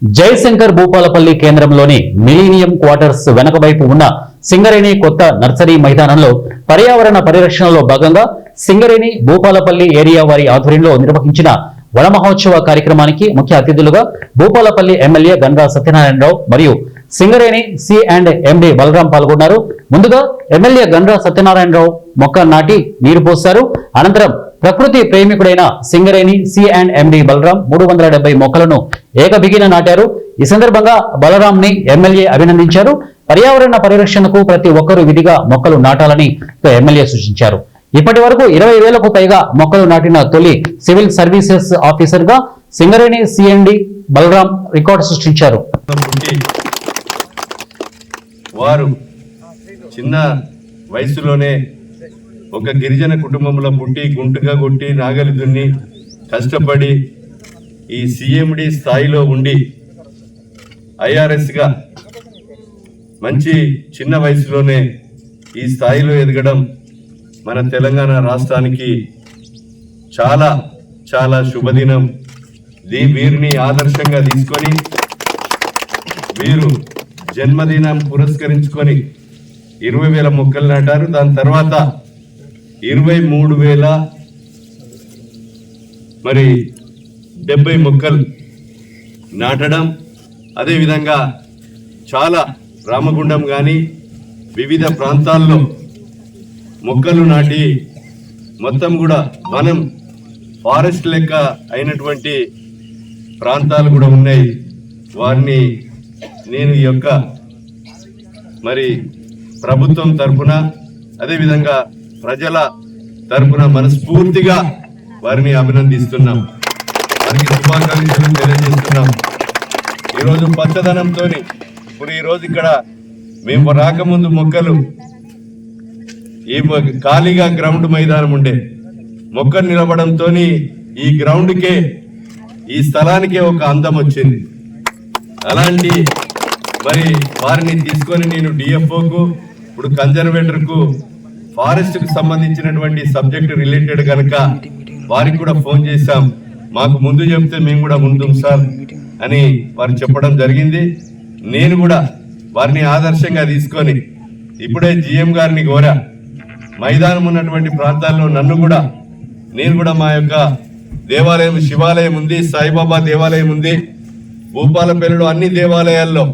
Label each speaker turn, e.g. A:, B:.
A: జయశంకర్ భూపాలపల్లి కేంద్రంలోని millennium quarters వెనక వైపు ఉన్న సింగరేణి కొత్త నర్సరీ మైదానంలో పర్యావరణ పరిరక్షణలో భాగంగా సింగరేణి భూపాలపల్లి ఏరియా వారి ఆధ్వర్యంలో నిర్వహించిన వన మహోత్సవ కార్యక్రమానికి ముఖ్య అతిథులుగా భూపాలపల్లి ఎమ్మెల్యే గంగా సత్యనారాయణరావు మరియు Singareni C and MD Balaram పాల్గొన్నారు. ముందుగా ఎమ్మెల్యే గంగా సత్యనారాయణరావు మొక్క నాటి నీరు పోశారు. అనంతరం ప్రకృతి ప్రేమికుడైన Singareni C and MD Balaram 370 మొక్కలను ఏకబిగిన నాటారు. ఈ సందర్భంగా బలరాం ని ఎమ్మెల్యే అభినందించారు. పర్యావరణ పరిరక్షణకు ప్రతి ఒక్కరూ విధిగా మొక్కలు నాటాలని ఎమ్మెల్యే సూచించారు. ఇప్పటి వరకు 20,000కు పైగా మొక్కలు నాటిన తొలి సివిల్ సర్వీసెస్ ఆఫీసర్ గా సింగరేణి సిఎండి బలరాం రికార్డు సృష్టించారు.
B: వారు చిన్న వయసులోనే ఒక గిరిజన కుటుంబంలో పుట్టి గుంటుగా కొట్టి నాగలి దున్ని కష్టపడి ఈ సిఎండి స్థాయిలో ఉండి ఐఆర్ఎస్గా మంచి చిన్న వయసులోనే ఈ స్థాయిలో ఎదగడం మన తెలంగాణ రాష్ట్రానికి చాలా చాలా శుభదినం. వీరిని ఆదర్శంగా తీసుకొని వీరు జన్మదినం పురస్కరించుకొని 20,000 మొక్కలు నాటారు. దాని తర్వాత 23,000 మరి 70 మొక్కలు నాటడం, అదేవిధంగా చాలా రామగుండం కానీ వివిధ ప్రాంతాల్లో మొక్కలు నాటి మొత్తం కూడా వనం ఫారెస్ట్ లెక్క అయినటువంటి ప్రాంతాలు కూడా ఉన్నాయి. వారిని నేను ఈ యొక్క మరి ప్రభుత్వం తరఫున అదేవిధంగా ప్రజల తరఫున మనస్ఫూర్తిగా వారిని అభినందిస్తున్నాం, వారికి శుభాకాంక్షలు తెలియజేస్తున్నాం. ఈరోజు పచ్చదనంతో ఇప్పుడు ఈరోజు ఇక్కడ మేము రాకముందు మొక్కలు ఈ ఖాళీగా గ్రౌండ్ మైదానం ఉండే మొక్కలు నిలబడంతో ఈ గ్రౌండ్కే ఈ స్థలానికే ఒక అందం వచ్చింది. అలాంటి మరి వారిని తీసుకొని నేను డిఎఫ్ఓకు ఇప్పుడు కన్జర్వేటర్కు ఫారెస్ట్కు సంబంధించినటువంటి సబ్జెక్ట్ రిలేటెడ్ కనుక వారికి కూడా ఫోన్ చేశాం. మాకు ముందు చెప్తే మేము కూడా ముందుం సార్ అని వారు చెప్పడం జరిగింది. నేను కూడా వారిని ఆదర్శంగా తీసుకొని ఇప్పుడే జిఎం గారిని కోరా, మైదానం ఉన్నటువంటి ప్రాంతాల్లో నేను కూడా మా యొక్క దేవాలయం శివాలయం ఉంది, సాయిబాబా దేవాలయం ఉంది, భూపాలపల్లిలో అన్ని దేవాలయాల్లో